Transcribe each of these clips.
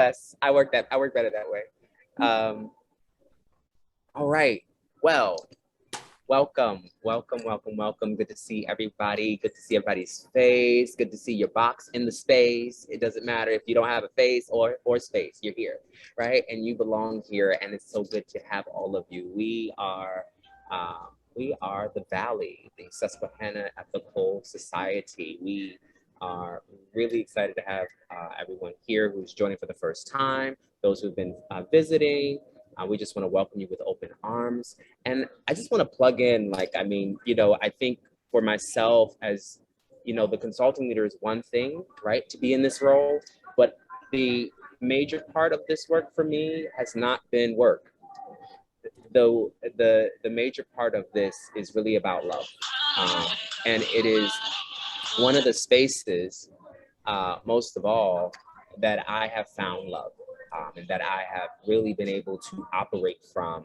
Yes, I work better that way. All right. Well, welcome. Good to see everybody. Good to see everybody's face. Good to see your box in the space. It doesn't matter if you don't have a face or space. You're here, right? And you belong here. And it's so good to have all of you. We are the Valley, the Susquehanna Ethical Society. We are really excited to have everyone here who's joining for the first time, those who've been visiting. We just want to welcome you with open arms. And I just want to plug in, like, I mean, I think for myself as, the consulting leader is one thing, right, to be in this role, but the major part of this work for me has not been work. Though the major part of this is really about love. And it is one of the spaces, most of all, that I have found love, and that I have really been able to operate from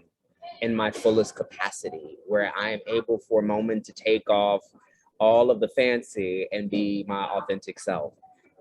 in my fullest capacity, where I am able for a moment to take off all of the fancy and be my authentic self,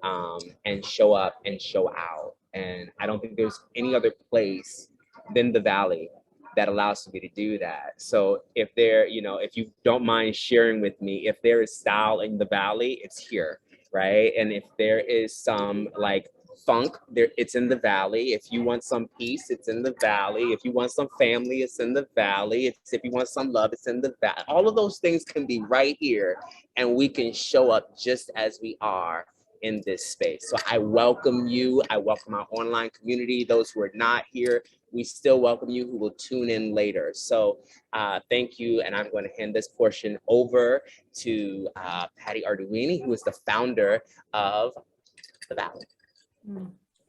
and show up and show out. And I don't think there's any other place than the Valley that allows me to do that. So if if you don't mind sharing with me, if there is style in the Valley, it's here, right? And if there is some like funk there, it's in the Valley. If you want some peace, it's in the Valley. If you want some family, it's in the Valley. If you want some love, it's in the Valley. All of those things can be right here, and we can show up just as we are in this space. So I welcome you. I welcome our online community. Those who are not here, we still welcome you, who will tune in later. So thank you. And I'm going to hand this portion over to Patty Arduini, who is the founder of the Valley.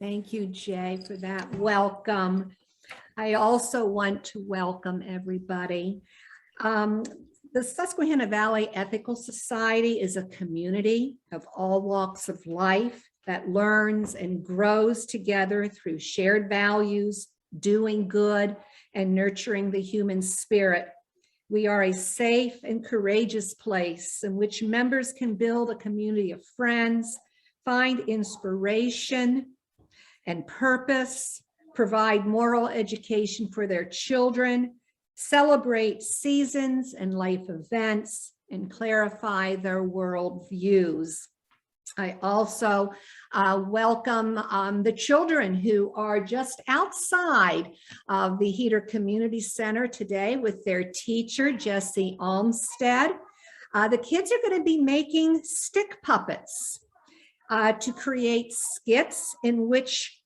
Thank you, Jay, for that welcome. I also want to welcome everybody. The Susquehanna Valley Ethical Society is a community of all walks of life that learns and grows together through shared values, doing good, and nurturing the human spirit. We are a safe and courageous place in which members can build a community of friends, find inspiration and purpose, provide moral education for their children, celebrate seasons and life events, and clarify their world views. I also welcome the children who are just outside of the Heater Community Center today with their teacher, Jessie Olmstead. The kids are going to be making stick puppets to create skits in which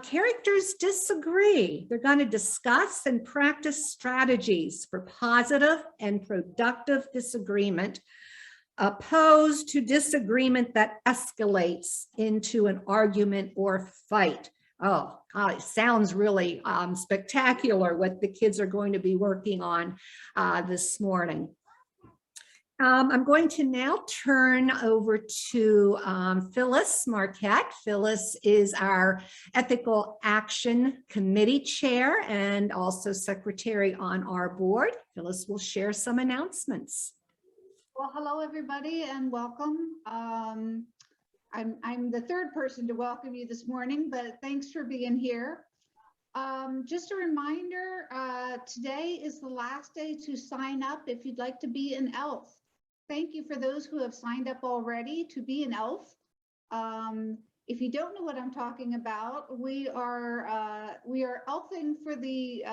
characters disagree. They're going to discuss and practice strategies for positive and productive disagreement, opposed to disagreement that escalates into an argument or fight. Oh, God, it sounds really spectacular what the kids are going to be working on this morning. I'm going to now turn over to Phyllis Marquette. Phyllis is our Ethical Action Committee Chair and also Secretary on our board. Phyllis will share some announcements. Well, hello, everybody, and welcome. I'm the third person to welcome you this morning, but thanks for being here. Just a reminder, today is the last day to sign up if you'd like to be an ELF. Thank you for those who have signed up already to be an ELF. If you don't know what I'm talking about, we are ELFing for the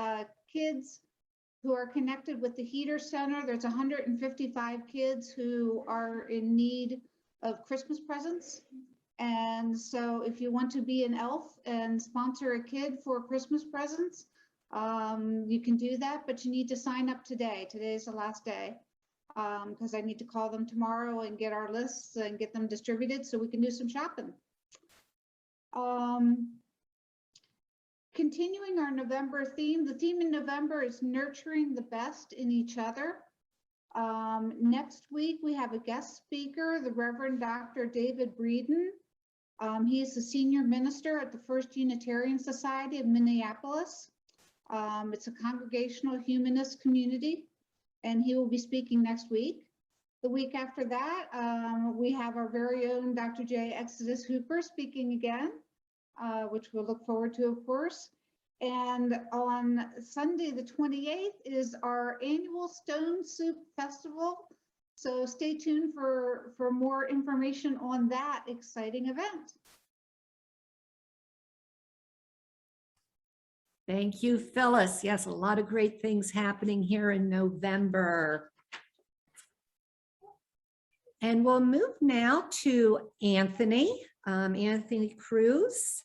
kids who are connected with the Heater Center. There's 155 kids who are in need of Christmas presents. And so if you want to be an ELF and sponsor a kid for Christmas presents, you can do that, but you need to sign up today. Today is the last day, because I need to call them tomorrow and get our lists and get them distributed so we can do some shopping. Continuing our November theme, the theme in November is nurturing the best in each other. Next week, we have a guest speaker, the Reverend Dr. David Breeden. He is the senior minister at the First Unitarian Society of Minneapolis. It's a congregational humanist community, and he will be speaking next week. The week after that, we have our very own Dr. J. Exodus Hooper speaking again. which we'll look forward to, of course. And on Sunday, the 28th, is our annual Stone Soup Festival. So stay tuned for more information on that exciting event. Thank you, Phyllis. Yes, a lot of great things happening here in November. And we'll move now to Anthony. Anthony Cruz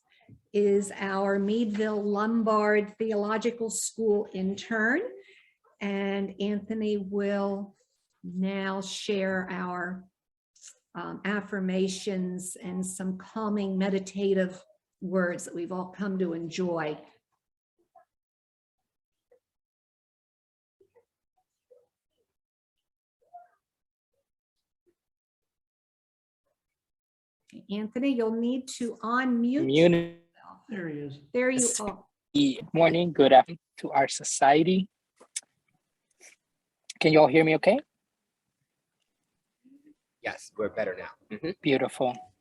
is our Meadville Lombard Theological School intern. And Anthony will now share our affirmations and some calming meditative words that we've all come to enjoy. Anthony, you'll need to unmute. yourself. There he is. There you are. Good morning, good afternoon to our society. Can you all hear me okay? Yes, we're better now. Mhm. Beautiful.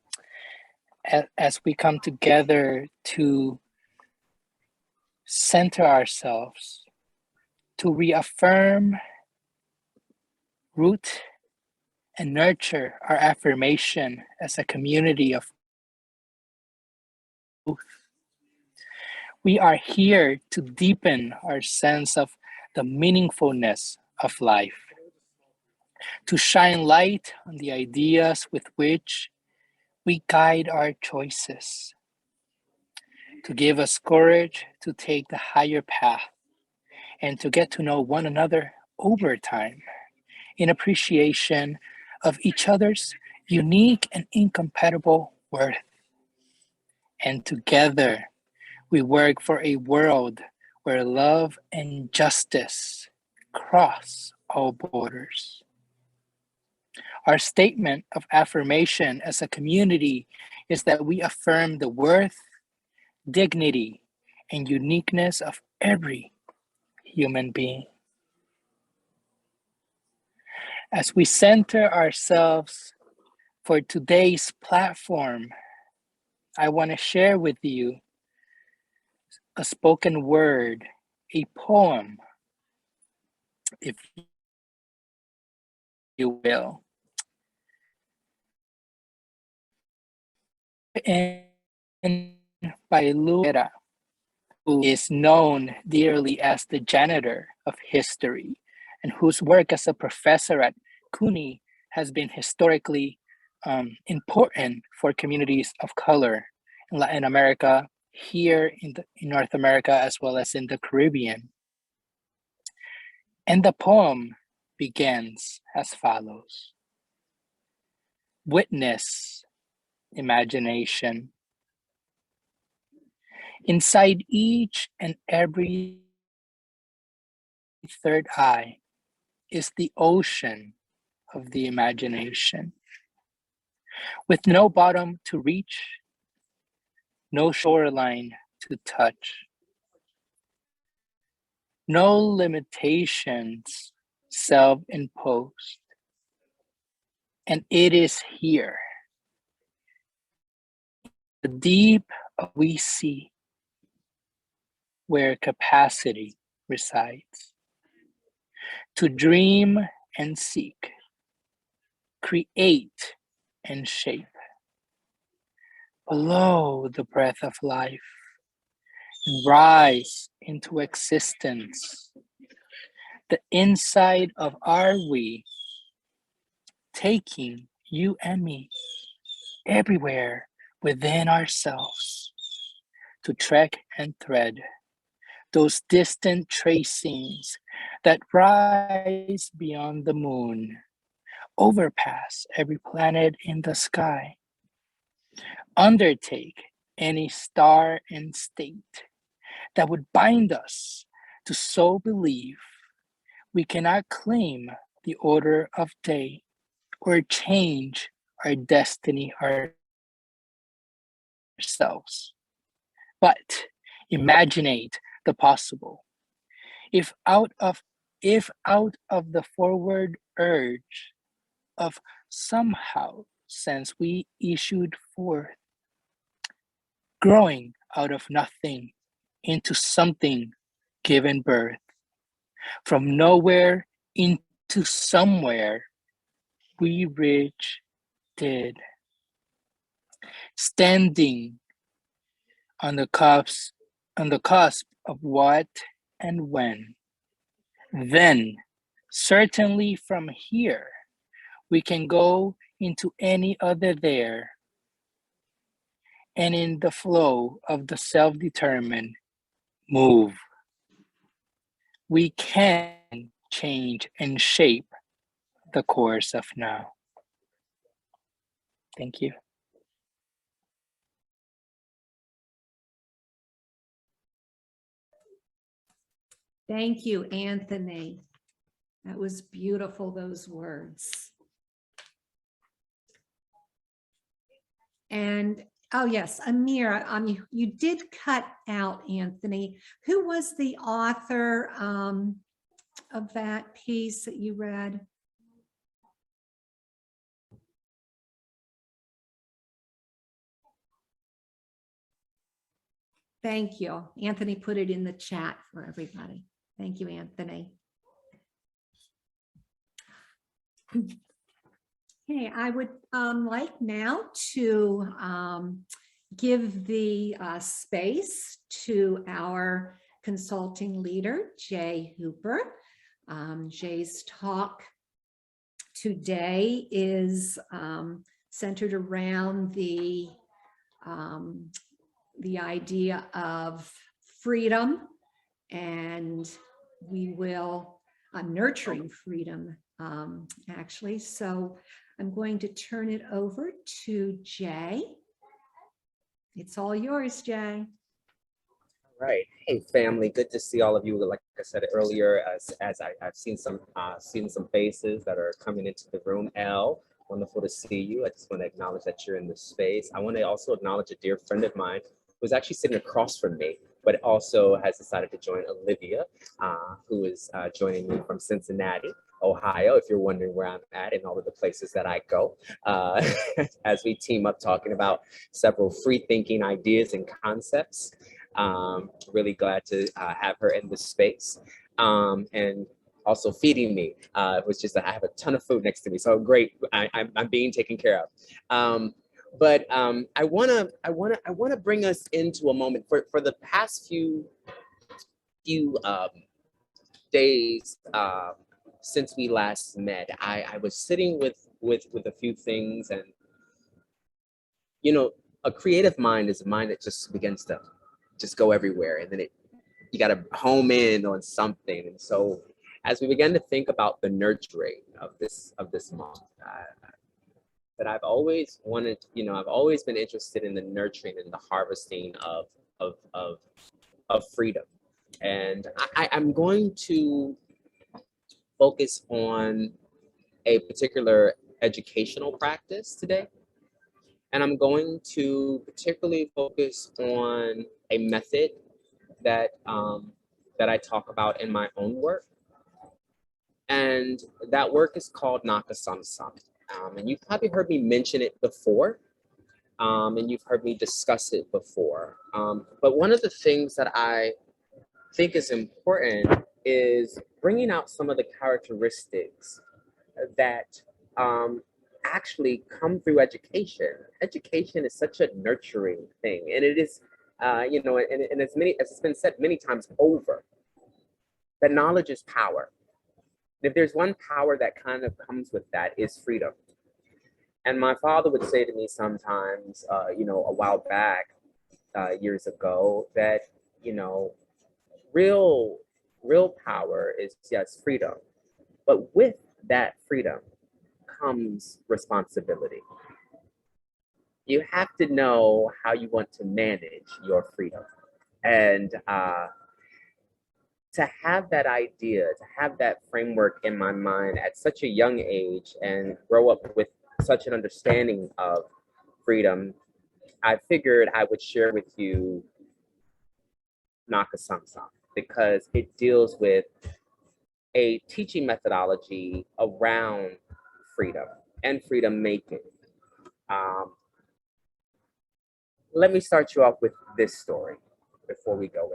As we come together to center ourselves, to reaffirm, root, and nurture our affirmation as a community of truth. We are here to deepen our sense of the meaningfulness of life, to shine light on the ideas with which we guide our choices, to give us courage to take the higher path, and to get to know one another over time in appreciation of each other's unique and incompatible worth. And together, we work for a world where love and justice cross all borders. Our statement of affirmation as a community is that we affirm the worth, dignity, and uniqueness of every human being. As we center ourselves for today's platform, I want to share with you a spoken word, a poem, if you will. And by Luera, who is known dearly as the janitor of history, and whose work as a professor at CUNY has been historically important for communities of color in Latin America, here in North America, as well as in the Caribbean. And the poem begins as follows. Witness imagination. Inside each and every third eye is the ocean of the imagination. With no bottom to reach, no shoreline to touch, no limitations self-imposed. And it is here, the deep we see, where capacity resides. To dream and seek, create and shape. Blow the breath of life and rise into existence. The inside of our we, taking you and me everywhere within ourselves to trek and thread those distant tracings that rise beyond the moon, overpass every planet in the sky, undertake any star and state that would bind us to so believe we cannot claim the order of day or change our destiny ourselves. But imaginate the possible. If out of the forward urge of somehow since we issued forth, growing out of nothing into something given birth. From nowhere into somewhere, we rich did. Standing on the cusp of what and when. Then, certainly from here, we can go into any other there. And in the flow of the self-determined move, we can change and shape the course of now. Thank you. Thank you, Anthony. That was beautiful, those words. And oh yes, Amira, you did cut out, Anthony. Who was the author of that piece that you read? Thank you. Anthony put it in the chat for everybody. Thank you, Anthony. Okay, I would like now to give the space to our consulting leader, Jay Hooper. Jay's talk today is centered around the idea of freedom, and we will nurturing freedom, actually. So I'm going to turn it over to Jay. It's all yours, Jay. All right. Hey, family. Good to see all of you. Like I said earlier, as I've seen some faces that are coming into the room. Elle, wonderful to see you. I just want to acknowledge that you're in this space. I want to also acknowledge a dear friend of mine who's actually sitting across from me, but also has decided to join, Olivia, who is joining me from Cincinnati, Ohio, if you're wondering where I'm at and all of the places that I go, as we team up talking about several free thinking ideas and concepts. Really glad to have her in this space, and also feeding me, which is that I have a ton of food next to me, so great. I'm being taken care of. But I wanna bring us into a moment for the past few days since we last met. I was sitting with a few things, and you know, a creative mind is a mind that just begins to just go everywhere, and then you got to home in on something. And so as we began to think about the nurturing of this month, that I've always wanted, I've always been interested in the nurturing and the harvesting of freedom. And I'm going to focus on a particular educational practice today. And I'm going to particularly focus on a method that I talk about in my own work. And that work is called Sunsum. And you've probably heard me mention it before, and you've heard me discuss it before. But one of the things that I think is important is bringing out some of the characteristics that actually come through education. Education is such a nurturing thing, and it is, and as it's been said many times over, that knowledge is power. If there's one power that kind of comes with that, is freedom. And my father would say to me sometimes, a while back, years ago, that real power is just freedom, but with that freedom comes responsibility. You have to know how you want to manage your freedom. And to have that idea, to have that framework in my mind at such a young age and grow up with such an understanding of freedom, I figured I would share with you Sunsum, because it deals with a teaching methodology around freedom and freedom making. let me start you off with this story before we go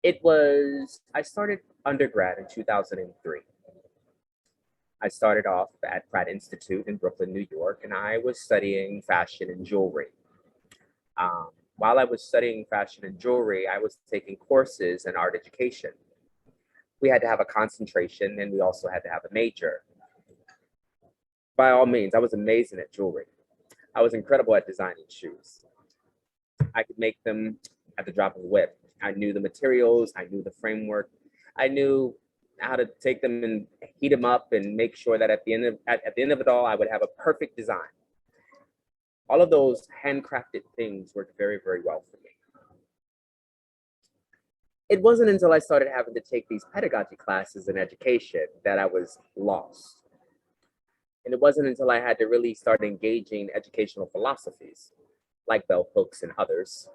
in. I started undergrad in 2003. I started off at Pratt Institute in Brooklyn, New York, and I was studying fashion and jewelry. While I was studying fashion and jewelry, I was taking courses in art education. We had to have a concentration and we also had to have a major. By all means, I was amazing at jewelry. I was incredible at designing shoes. I could make them at the drop of a whip. I knew the materials, I knew the framework, I knew how to take them and heat them up and make sure that at the end of it all, I would have a perfect design. All of those handcrafted things worked very, very well for me. It wasn't until I started having to take these pedagogy classes in education that I was lost. And it wasn't until I had to really start engaging educational philosophies like bell hooks and others,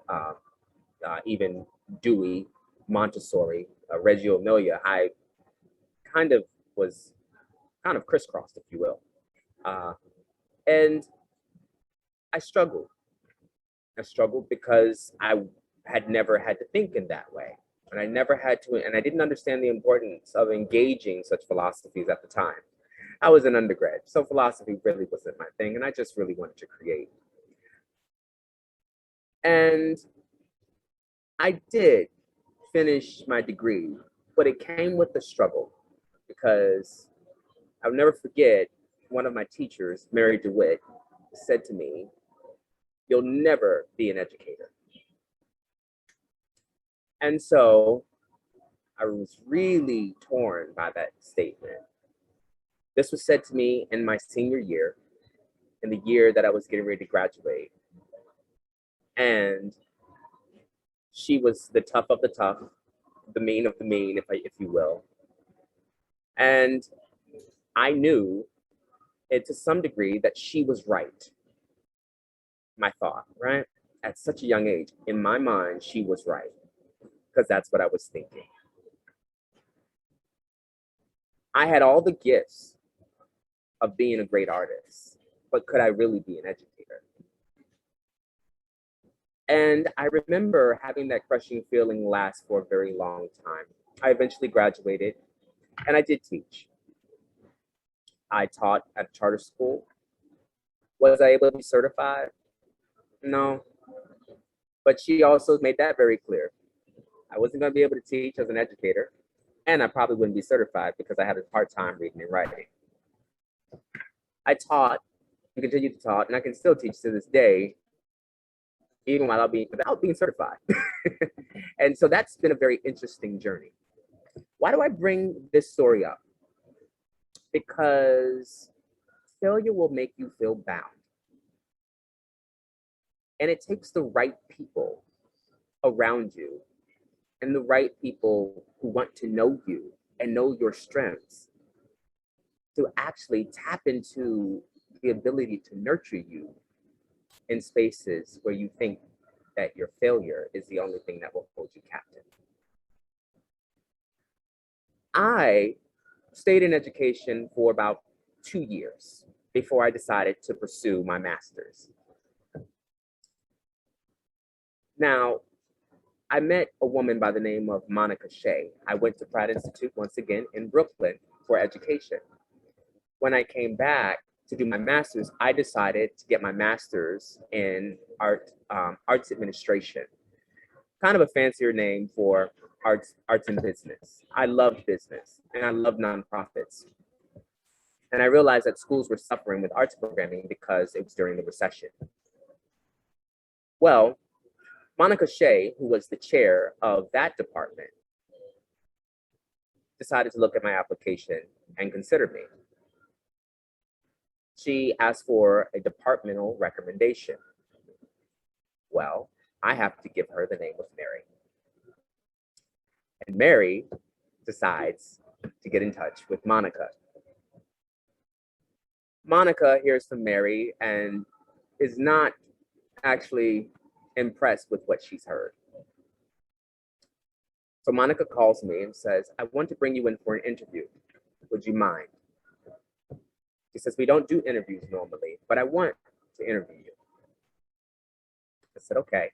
even Dewey, Montessori, Reggio Emilia, I was crisscrossed, if you will. And I struggled. I struggled because I had never had to think in that way. And I didn't understand the importance of engaging such philosophies at the time. I was an undergrad, so philosophy really wasn't my thing, and I just really wanted to create. And I did finish my degree, but it came with a struggle because I'll never forget one of my teachers, Mary DeWitt, said to me, "You'll never be an educator." And so I was really torn by that statement. This was said to me in my senior year, in the year that I was getting ready to graduate. And she was the tough of the tough, the mean of the mean, if you will. And I knew it to some degree that she was right. My thought, right? At such a young age, in my mind, she was right, because that's what I was thinking. I had all the gifts of being a great artist, but could I really be an educator? And I remember having that crushing feeling last for a very long time. I eventually graduated and I did teach. I taught at a charter school. Was I able to be certified? No. But she also made that very clear. I wasn't going to be able to teach as an educator, and I probably wouldn't be certified because I had a hard time reading and writing. I taught and continue to taught, and I can still teach to this day, even without being certified. And so that's been a very interesting journey. Why do I bring this story up? Because failure will make you feel bound. And it takes the right people around you and the right people who want to know you and know your strengths to actually tap into the ability to nurture you in spaces where you think that your failure is the only thing that will hold you captive. I stayed in education for about 2 years before I decided to pursue my master's. Now, I met a woman by the name of Monica Shea. I went to Pratt Institute once again in Brooklyn for education. When I came back to do my master's, I decided to get my master's in arts administration. Kind of a fancier name for arts and business. I love business and I love nonprofits. And I realized that schools were suffering with arts programming because it was during the recession. Well, Monica Shea, who was the chair of that department, decided to look at my application and consider me. She asked for a departmental recommendation. Well, I have to give her the name of Mary. And Mary decides to get in touch with Monica. Monica hears from Mary and is not actually impressed with what she's heard. So Monica calls me and says, "I want to bring you in for an interview. Would you mind?" She says, "We don't do interviews normally, but I want to interview you." I said, okay.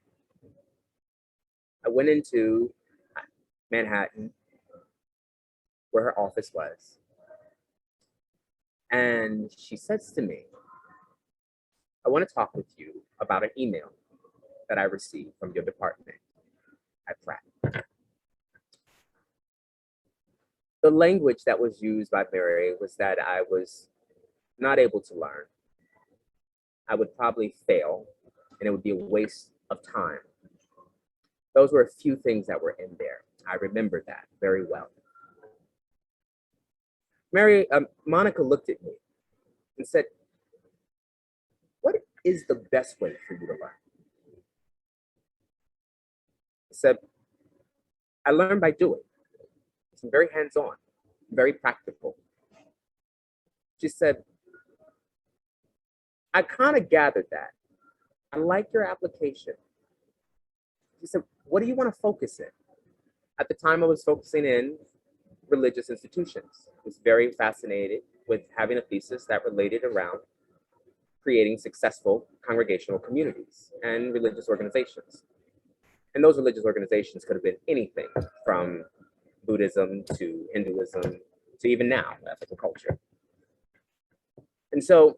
I went into Manhattan, where her office was. And she says to me, I want to talk with you about an email that I received from your department at Pratt. The language that was used by Mary was that I was not able to learn. I would probably fail, and it would be a waste of time. Those were a few things that were in there. I remember that very well. Monica looked at me and said, what is the best way for you to learn? I said, I learn by doing. It's very hands-on, very practical. She said, I kind of gathered that. I like your application. She said, what do you want to focus in? At the time, I was focusing in religious institutions. I was very fascinated with having a thesis that related around creating successful congregational communities and religious organizations. And those religious organizations could have been anything from Buddhism to Hinduism to even now, ethical culture. And so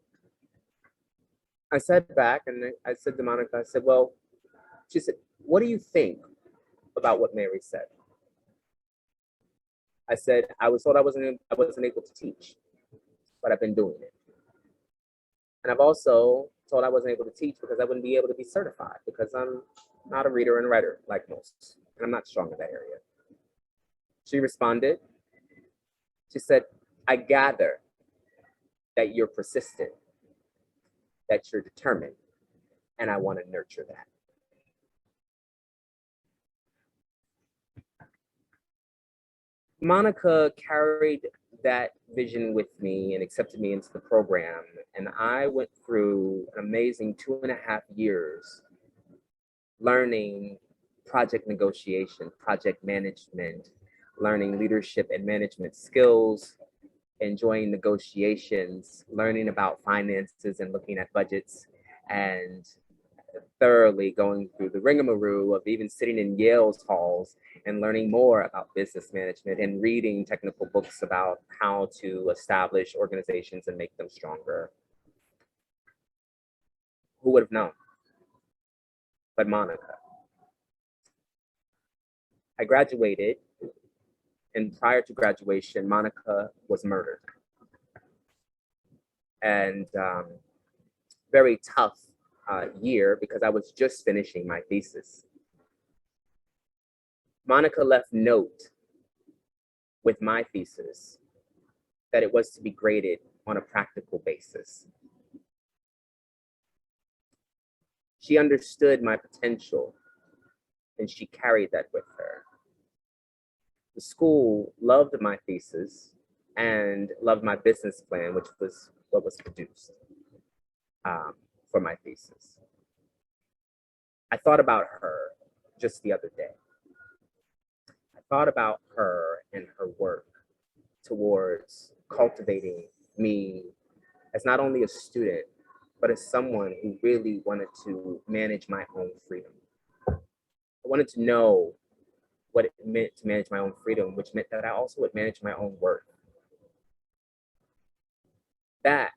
I sat back and I said to Monica, I said, well, she said, what do you think about what Mary said? I said, I was told I wasn't able to teach, but I've been doing it. And I've also told I wasn't able to teach because I wouldn't be able to be certified because I'm not a reader and writer like most, and I'm not strong in that area. She responded, she said, I gather that you're persistent, that you're determined, and I want to nurture that. Monica carried that vision with me and accepted me into the program. And I went through an amazing 2.5 years learning project negotiation, project management, learning leadership and management skills, enjoying negotiations, learning about finances and looking at budgets, and thoroughly going through the rigmarole of even sitting in Yale's halls and learning more about business management and reading technical books about how to establish organizations and make them stronger. Who would have known? But Monica. I graduated, and prior to graduation, Monica was murdered. And very tough year because I was just finishing my thesis. Monica left note with my thesis that it was to be graded on a practical basis. She understood my potential and she carried that with her. The school loved my thesis and loved my business plan, which was what was produced for my thesis. I thought about her just the other day. I thought about her and her work towards cultivating me as not only a student, but as someone who really wanted to manage my own freedom. I wanted to know what it meant to manage my own freedom, which meant that I also would manage my own work. That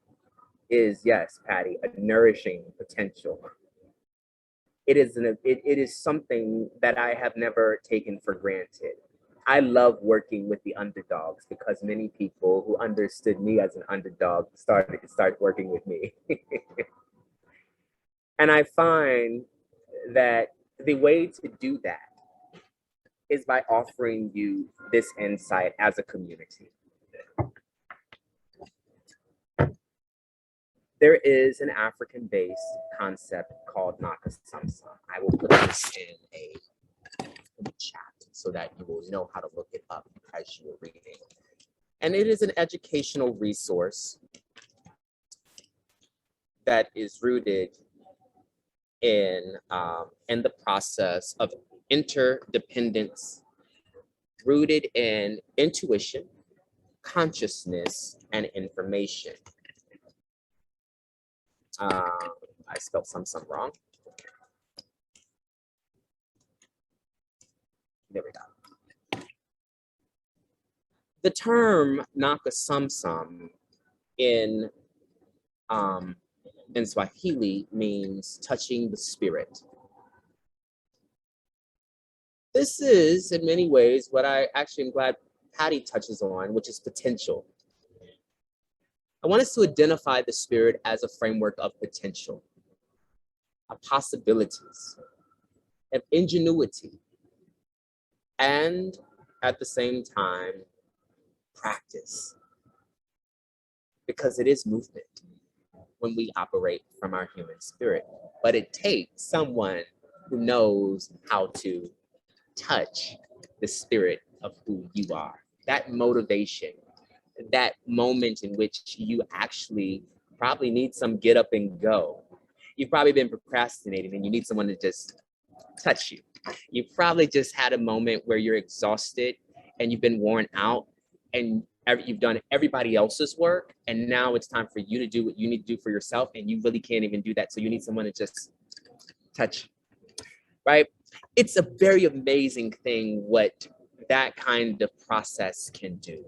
is, yes, Patty, a nourishing potential. It is something that I have never taken for granted. I love working with the underdogs because many people who understood me as an underdog started working with me. And I find that the way to do that is by offering you this insight as a community. There is an African-based concept called Nsaka Sunsum. I will put this in the chat so that you will know how to look it up as you are reading. And it is an educational resource that is rooted in the process of interdependence, rooted in intuition, consciousness, and information. I spelled Sunsum wrong. There we go. The term Sunsum in Swahili means touching the spirit. This is, in many ways, what I actually am glad Patty touches on, which is potential. I want us to identify the spirit as a framework of potential, of possibilities, of ingenuity, and at the same time, practice. Because it is movement when we operate from our human spirit. But it takes someone who knows how to touch the spirit of who you are. That motivation, that moment in which you actually probably need some get up and go. You've probably been procrastinating and you need someone to just touch you. You probably just had a moment where you're exhausted and you've been worn out and you've done everybody else's work, and now it's time for you to do what you need to do for yourself, and you really can't even do that. So you need someone to just touch, right? It's a very amazing thing what that kind of process can do.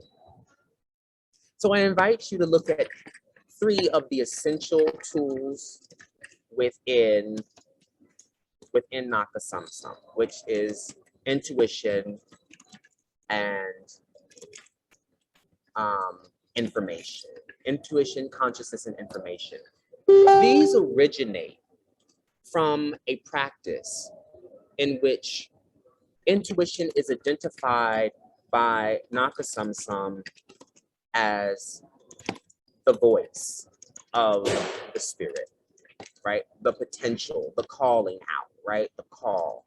So I invite you to look at 3 of the essential tools within Sunsum, which is intuition and information. Intuition, consciousness, and information. These originate from a practice in which intuition is identified by Sunsum as the voice of the spirit, right? The potential, the calling out, right? The call,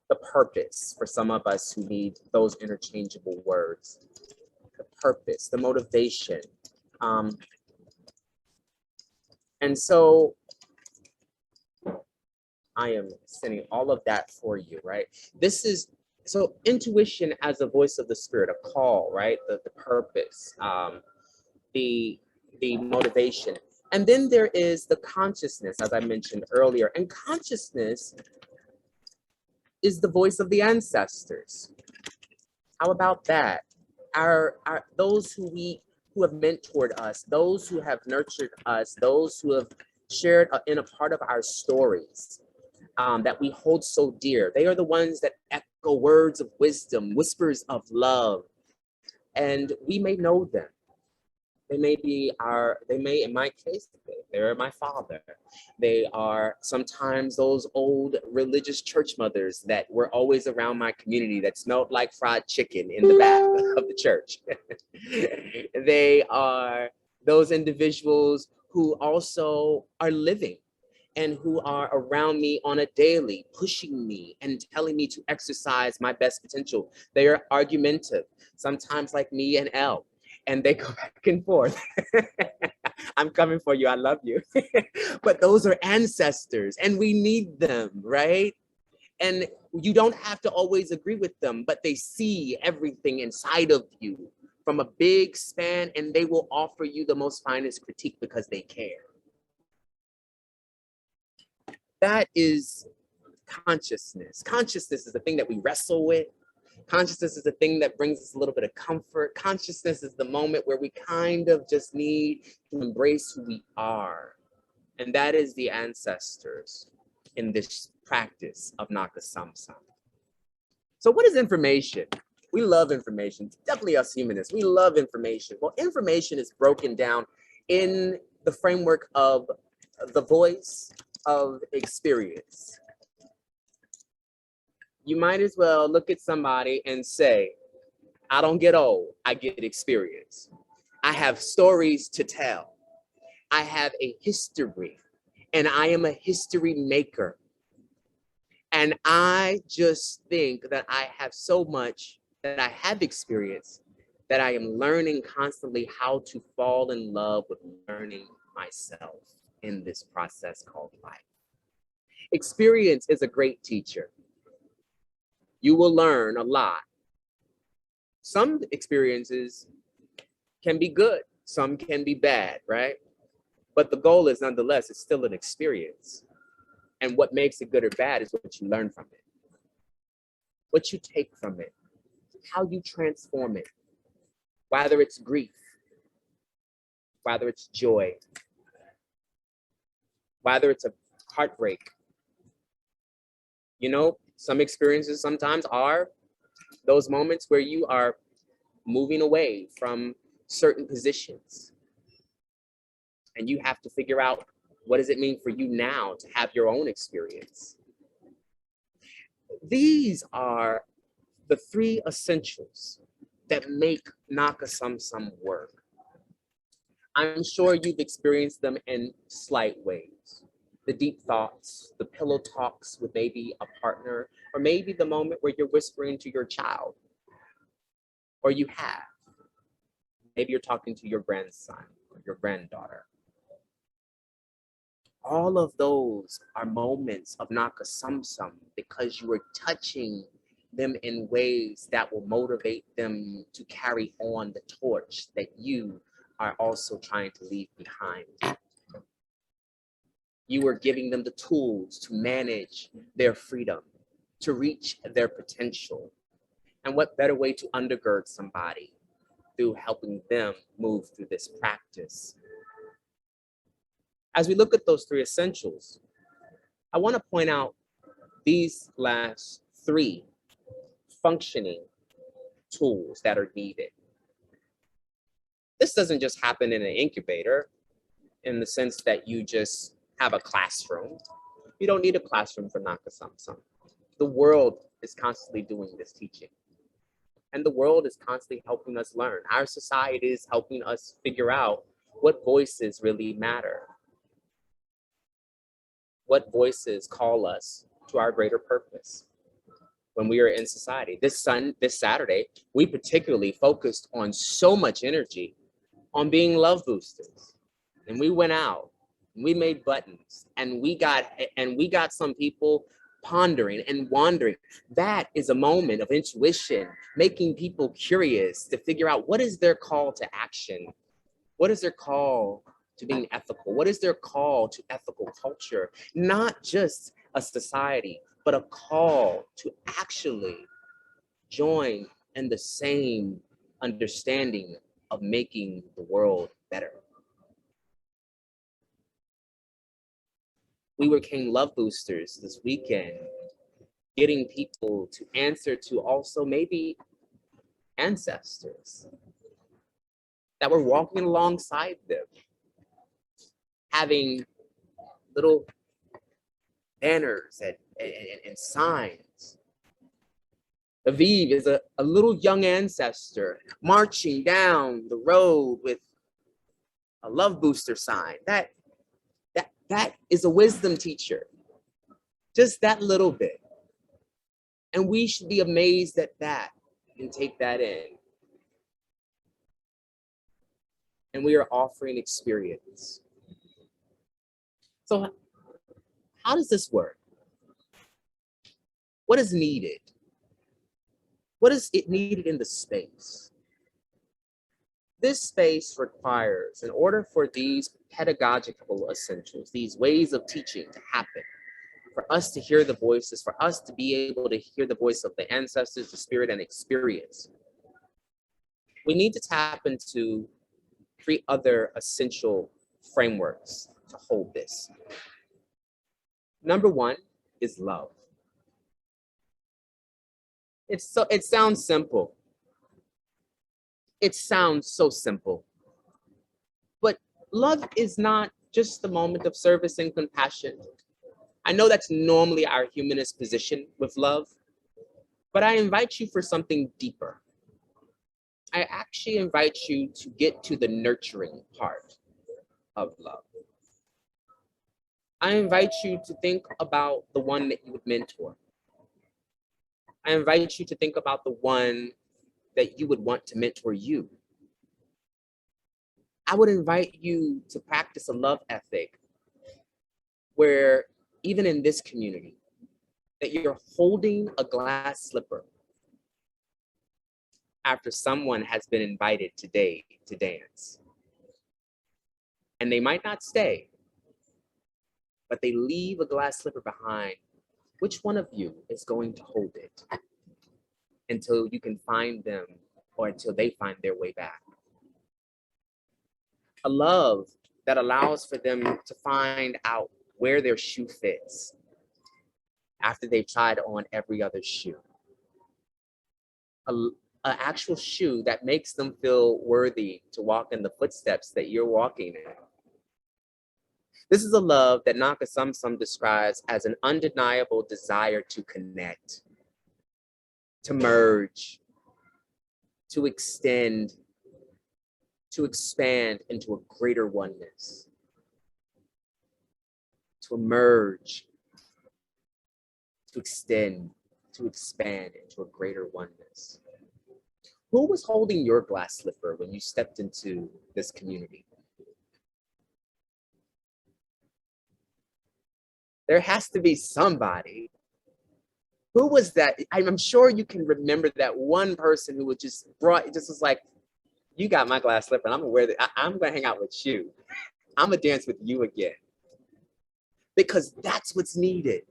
the purpose for some of us who need those interchangeable words. The purpose, the motivation. And so I am sending all of that for you, right? This is, so intuition as a voice of the spirit, a call, right? The purpose, the motivation. And then there is the consciousness, as I mentioned earlier. And consciousness is the voice of the ancestors. How about that? Our those who have mentored us, those who have nurtured us, those who have shared in a part of our stories that we hold so dear. They are the ones that echo words of wisdom, whispers of love, and we may know them. They may, in my case, they're my father. They are sometimes those old religious church mothers that were always around my community that smelled like fried chicken in the back of the church. They are those individuals who also are living and who are around me on a daily, pushing me and telling me to exercise my best potential. They are argumentative, sometimes like me and Elle. And they go back and forth. I'm coming for you, I love you. But those are ancestors and we need them, right? And you don't have to always agree with them, but they see everything inside of you from a big span, and they will offer you the most finest critique because they care. That is consciousness. Consciousness is the thing that we wrestle with. Consciousness is the thing that brings us a little bit of comfort. Consciousness is the moment where we kind of just need to embrace who we are. And that is the ancestors in this practice of Sunsum. So what is information? We love information. Definitely us humanists. We love information. Well, information is broken down in the framework of the voice of experience. You might as well look at somebody and say, I don't get old, I get experience. I have stories to tell. I have a history, and I am a history maker. And I just think that I have so much that I have experienced that I am learning constantly how to fall in love with learning myself in this process called life. Experience is a great teacher. You will learn a lot. Some experiences can be good, some can be bad, right? But the goal is nonetheless, it's still an experience. And what makes it good or bad is what you learn from it. what you take from it, how you transform it, whether it's grief, whether it's joy, whether it's a heartbreak. You know, some experiences sometimes are those moments where you are moving away from certain positions. And you have to figure out, what does it mean for you now to have your own experience? These are the three essentials that make Nsaka Sunsum work. I'm sure you've experienced them in slight ways. The deep thoughts, the pillow talks with maybe a partner, or maybe the moment where you're whispering to your child, or you have. Maybe you're talking to your grandson or your granddaughter. All of those are moments of Nsaka Sunsum because you are touching them in ways that will motivate them to carry on the torch that you are also trying to leave behind. You are giving them the tools to manage their freedom, to reach their potential. And what better way to undergird somebody through helping them move through this practice? As we look at those three essentials, I want to point out these last three functioning tools that are needed. This doesn't just happen in an incubator in the sense that you just have a classroom. You don't need a classroom for Nsaka Sunsum. The world is constantly doing this teaching. And the world is constantly helping us learn. Our society is helping us figure out what voices really matter. What voices call us to our greater purpose when we are in society. This Saturday, we particularly focused on so much energy on being love boosters. And we went out, and we made buttons, and we got some people pondering and wandering. That is a moment of intuition, making people curious to figure out, what is their call to action? What is their call to being ethical? What is their call to ethical culture? Not just a society, but a call to actually join in the same understanding of making the world better. We became love boosters this weekend, getting people to answer to also maybe ancestors that were walking alongside them, having little banners and signs. Aviv is a little young ancestor marching down the road with a love booster sign. That is a wisdom teacher, just that little bit. And we should be amazed at that and take that in. And we are offering experience. So how does this work? What is needed? What is it needed in the space? This space requires, in order for these pedagogical essentials, these ways of teaching to happen, for us to hear the voices, for us to be able to hear the voice of the ancestors, the spirit, and experience, we need to tap into three other essential frameworks to hold this. Number one is love. It sounds simple. It sounds so simple. But love is not just the moment of service and compassion. I know that's normally our humanist position with love, but I invite you for something deeper. I actually invite you to get to the nurturing part of love. I invite you to think about the one that you would mentor. I invite you to think about the one that you would want to mentor you. I would invite you to practice a love ethic where, even in this community, that you're holding a glass slipper after someone has been invited today to dance. And they might not stay, but they leave a glass slipper behind. Which one of you is going to hold it? until you can find them or until they find their way back. A love that allows for them to find out where their shoe fits after they've tried on every other shoe. An actual shoe that makes them feel worthy to walk in the footsteps that you're walking in. This is a love that Sunsum describes as an undeniable desire to connect, to merge, to extend, to expand into a greater oneness, to emerge, to extend, to expand into a greater oneness. Who was holding your glass slipper when you stepped into this community? There has to be somebody. Who was that? I'm sure you can remember that one person who just was like, you got my glass slipper, and I'm gonna wear that. I'm gonna hang out with you. I'm gonna dance with you again. Because that's what's needed.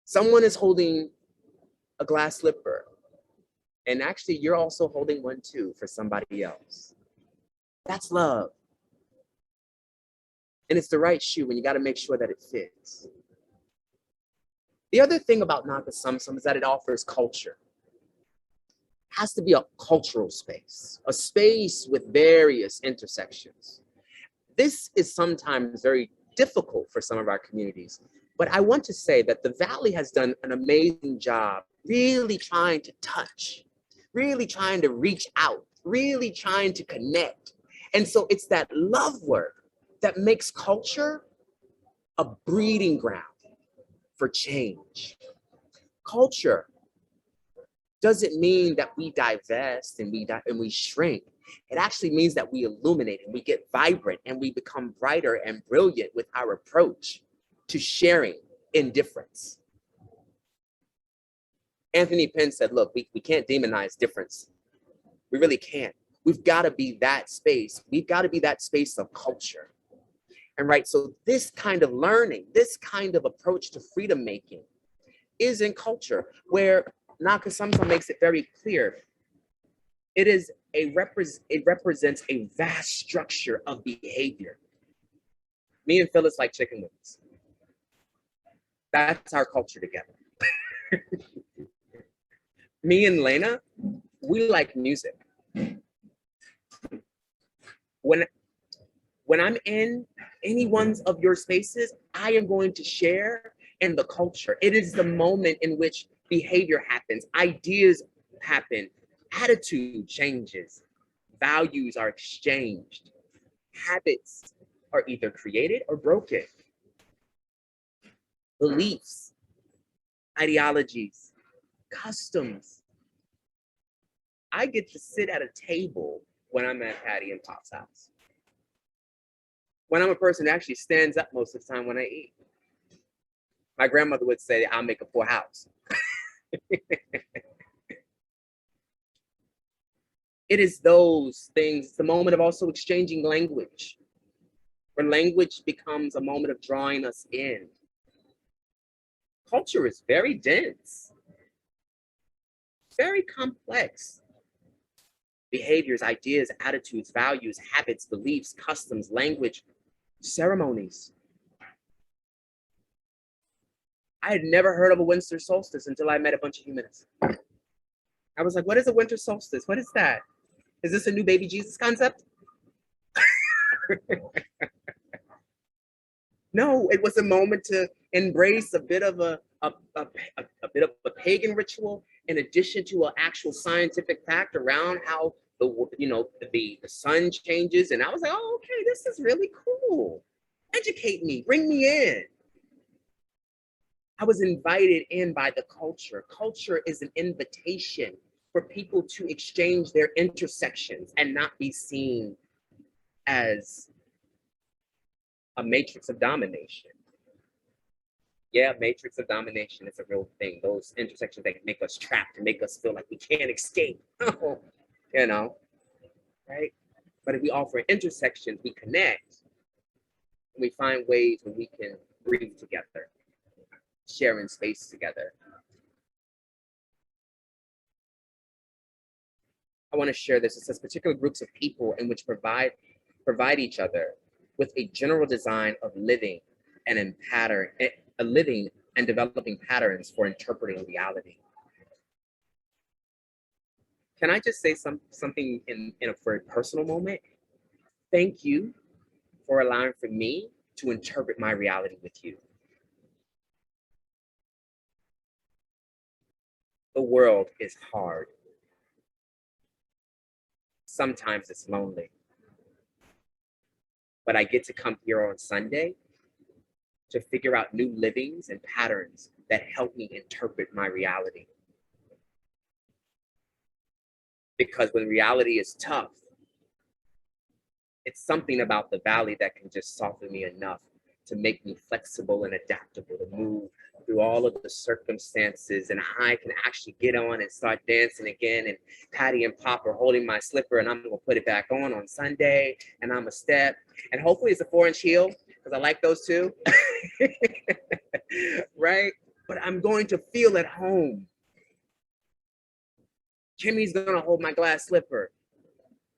Someone is holding a glass slipper, and actually you're also holding one too for somebody else. That's love. And it's the right shoe, and you got to make sure that it fits. The other thing about Sunsum is that it offers culture. It has to be a cultural space, a space with various intersections. This is sometimes very difficult for some of our communities, but I want to say that the Valley has done an amazing job really trying to touch, really trying to reach out, really trying to connect. And so it's that love work that makes culture a breeding ground for change. Culture doesn't mean that we divest and we shrink. It actually means that we illuminate and we get vibrant and we become brighter and brilliant with our approach to sharing in difference. Anthony Penn said, look, we can't demonize difference. We really can't. We've got to be that space. We've got to be that space of culture. And right, so this kind of learning, this kind of approach to freedom making is in culture, where Sunsum makes it very clear. It represents a vast structure of behavior. Me and Phyllis like chicken wings. That's our culture together. Me and Lena, we like music. When I'm in any one of your spaces, I am going to share in the culture. It is the moment in which behavior happens, ideas happen, attitude changes, values are exchanged, habits are either created or broken, beliefs, ideologies, customs. I get to sit at a table when I'm at Patty and Pop's house. When I'm a person that actually stands up most of the time when I eat. My grandmother would say, I'll make a poor house. It is those things, it's the moment of also exchanging language, where language becomes a moment of drawing us in. Culture is very dense, very complex. Behaviors, ideas, attitudes, values, habits, beliefs, customs, language, ceremonies. I had never heard of a winter solstice until I met a bunch of humanists. I was like, what is a winter solstice? What is that? Is this a new baby Jesus concept? No, it was a moment to embrace a bit of a bit of a pagan ritual in addition to an actual scientific fact around how the sun changes. And I was like, oh, okay, this is really cool. Educate me, bring me in. I was invited in by the culture. Culture is an invitation for people to exchange their intersections and not be seen as a matrix of domination. Yeah, matrix of domination is a real thing. Those intersections that make us trapped and make us feel like we can't escape, right? But if we offer intersections, we connect, and we find ways where we can breathe together, share in space together. I want to share this. It says particular groups of people in which provide each other with a general design of living and in pattern, a living and developing patterns for interpreting reality. Can I just say something for a personal moment? Thank you for allowing for me to interpret my reality with you. The world is hard. Sometimes it's lonely. But I get to come here on Sunday to figure out new livings and patterns that help me interpret my reality. Because when reality is tough, it's something about the valley that can just soften me enough to make me flexible and adaptable, to move through all of the circumstances, and I can actually get on and start dancing again, and Patty and Pop are holding my slipper, and I'm gonna put it back on Sunday, and I'm a step, and hopefully it's a 4-inch heel, because I like those too, right? But I'm going to feel at home. Kimmy's gonna hold my glass slipper.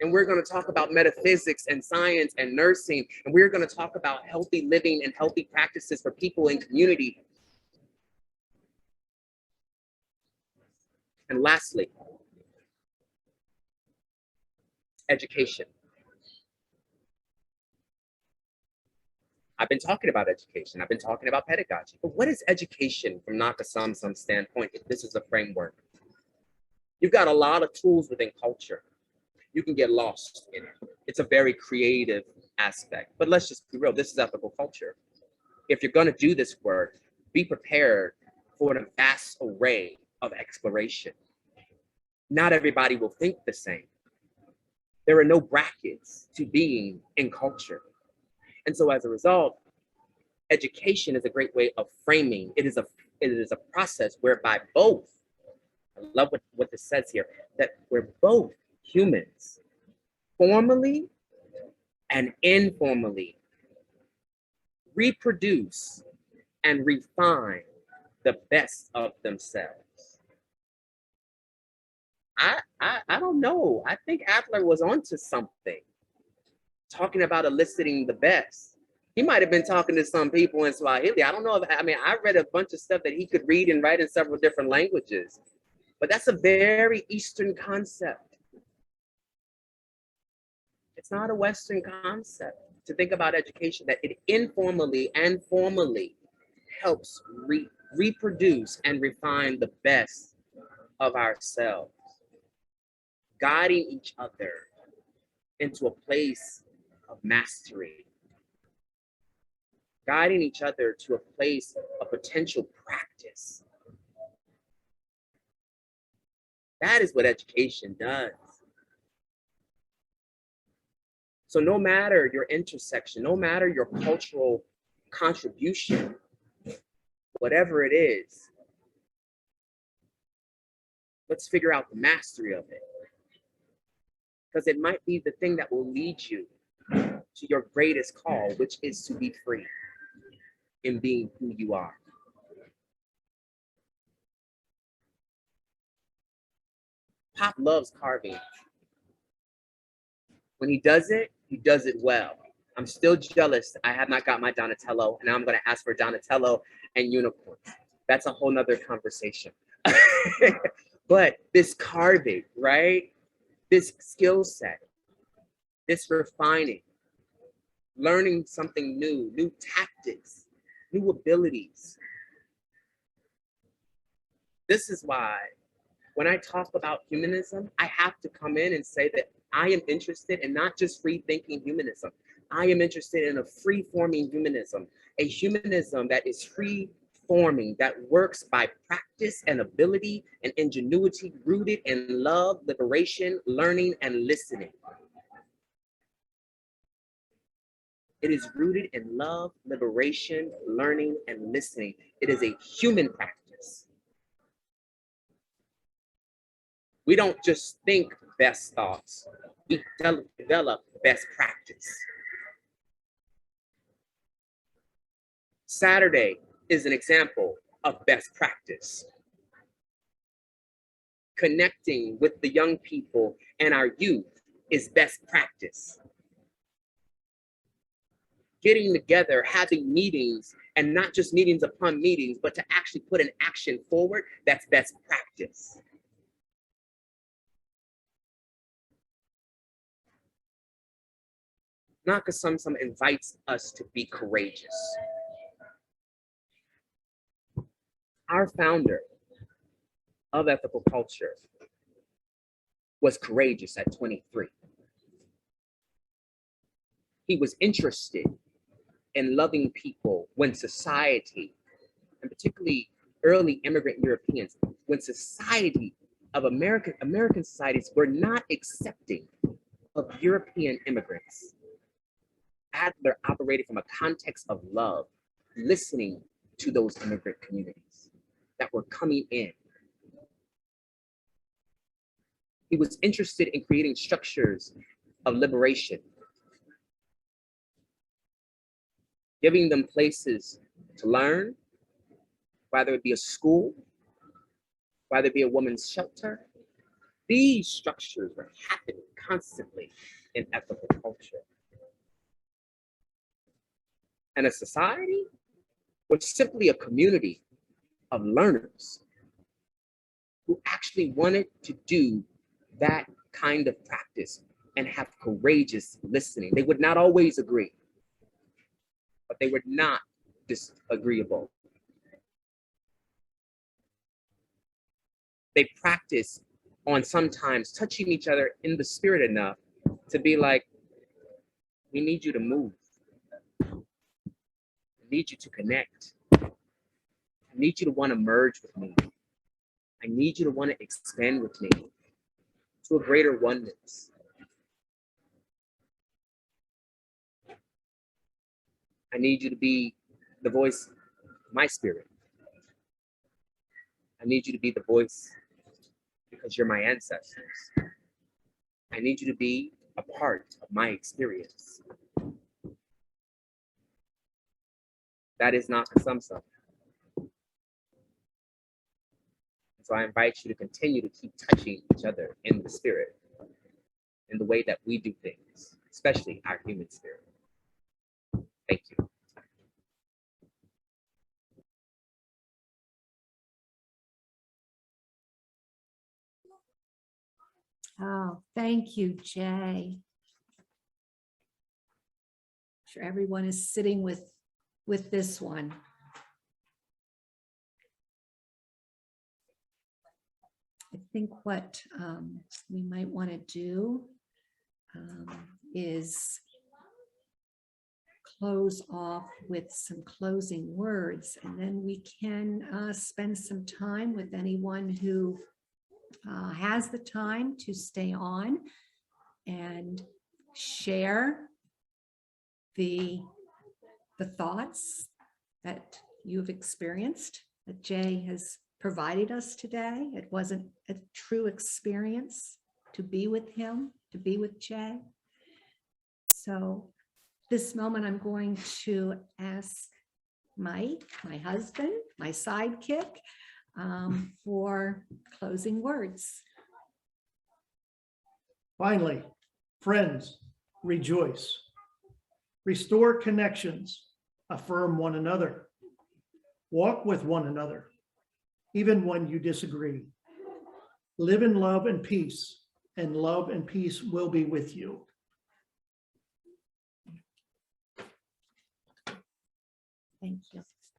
And we're going to talk about metaphysics and science and nursing. And we're going to talk about healthy living and healthy practices for people in community. And lastly, education. I've been talking about education. I've been talking about pedagogy. But what is education from Sunsum standpoint if this is a framework? You've got a lot of tools within culture. You can get lost in it. It's a very creative aspect, but let's just be real. This is ethical culture. If you're going to do this work, be prepared for a vast array of exploration. Not everybody will think the same. There are no brackets to being in culture. And so as a result, education is a great way of framing. It is a process whereby both, I love what this says here, that we're both humans, formally and informally, reproduce and refine the best of themselves. I don't know. I think Adler was onto something, talking about eliciting the best. He might have been talking to some people in Swahili. I don't know. I read a bunch of stuff that he could read and write in several different languages, but that's a very Eastern concept. It's not a Western concept to think about education, that it informally and formally helps reproduce and refine the best of ourselves, guiding each other into a place of mastery, guiding each other to a place of potential practice. That is what education does. So no matter your intersection, no matter your cultural contribution, whatever it is, let's figure out the mastery of it. Because it might be the thing that will lead you to your greatest call, which is to be free in being who you are. Pop loves carving. When he does it well. I'm still jealous I have not got my Donatello, and now I'm going to ask for Donatello and unicorns. That's a whole nother conversation. But this carving, right? This skill set, this refining, learning something new, new tactics, new abilities. This is why when I talk about humanism, I have to come in and say that I am interested in not just free thinking humanism. I am interested in a free forming humanism, a humanism that is free forming, that works by practice and ability and ingenuity, rooted in love, liberation, learning, and listening. It is rooted in love, liberation, learning, and listening. It is a human practice. We don't just think best thoughts, we develop best practice. Saturday is an example of best practice. connecting with the young people and our youth is best practice. Getting together, having meetings, and not just meetings upon meetings, but to actually put an action forward, that's best practice. Nsaka Sunsum invites us to be courageous. Our founder of ethical culture was courageous at 23. He was interested in loving people when society, and particularly early immigrant Europeans, when society of American societies were not accepting of European immigrants. Adler operated from a context of love, listening to those immigrant communities that were coming in. He was interested in creating structures of liberation, giving them places to learn, whether it be a school, whether it be a women's shelter. These structures were happening constantly in ethical culture. And a society was simply a community of learners who actually wanted to do that kind of practice and have courageous listening. They would not always agree, but they were not disagreeable. They practiced on sometimes touching each other in the spirit enough to be like, we need you to move. I need you to connect. I need you to want to merge with me. I need you to want to expand with me to a greater oneness. I need you to be the voice of my spirit. I need you to be the voice because you're my ancestors. I need you to be a part of my experience. That is not Sunsum. So I invite you to continue to keep touching each other in the spirit, in the way that we do things, especially our human spirit. Thank you. Oh, thank you, Jay. I'm sure everyone is sitting with this one. I think what we might want to do is close off with some closing words, and then we can spend some time with anyone who has the time to stay on and share the thoughts that you've experienced, that Jay has provided us today. It wasn't a true experience to be with him, to be with Jay. So this moment, I'm going to ask Mike, my husband, my sidekick, for closing words. Finally, friends, rejoice. Restore connections, affirm one another. Walk with one another, even when you disagree. Live in love and peace, and love and peace will be with you. Thank you.